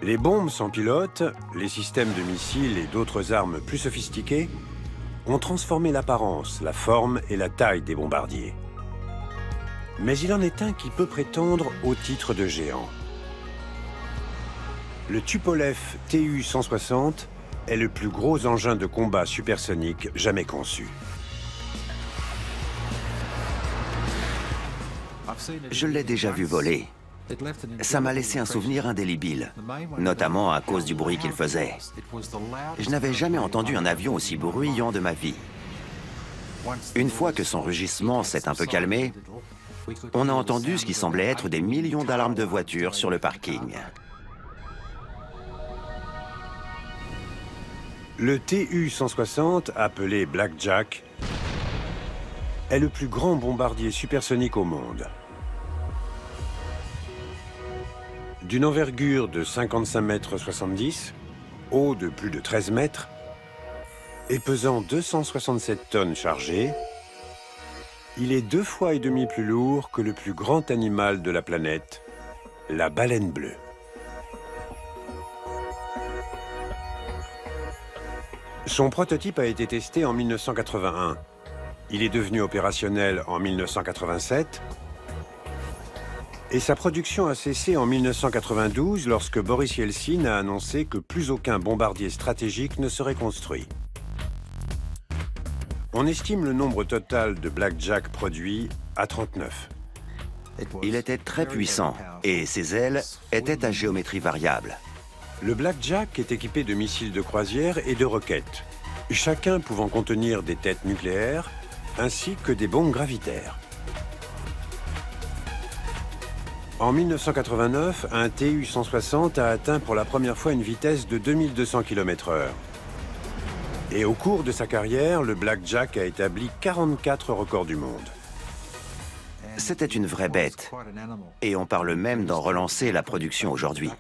Les bombes sans pilote, les systèmes de missiles et d'autres armes plus sophistiquées ont transformé l'apparence, la forme et la taille des bombardiers. Mais il en est un qui peut prétendre au titre de géant. Le Tupolev Tu-160 est le plus gros engin de combat supersonique jamais conçu. Je l'ai déjà vu voler. Ça m'a laissé un souvenir indélébile, notamment à cause du bruit qu'il faisait. Je n'avais jamais entendu un avion aussi bruyant de ma vie. Une fois que son rugissement s'est un peu calmé, on a entendu ce qui semblait être des millions d'alarmes de voitures sur le parking. Le Tu-160, appelé Blackjack, est le plus grand bombardier supersonique au monde. D'une envergure de 55,70 m, haut de plus de 13 mètres, et pesant 267 tonnes chargées, il est 2,5 fois plus lourd que le plus grand animal de la planète, la baleine bleue. Son prototype a été testé en 1981. Il est devenu opérationnel en 1987 et sa production a cessé en 1992 lorsque Boris Yeltsin a annoncé que plus aucun bombardier stratégique ne serait construit. On estime le nombre total de Blackjack produits à 39. Il était très puissant et ses ailes étaient à géométrie variable. Le Blackjack est équipé de missiles de croisière et de roquettes, chacun pouvant contenir des têtes nucléaires ainsi que des bombes gravitaires. En 1989, un Tu-160 a atteint pour la première fois une vitesse de 2200 km/h. Et au cours de sa carrière, le Blackjack a établi 44 records du monde. C'était une vraie bête. Et on parle même d'en relancer la production aujourd'hui.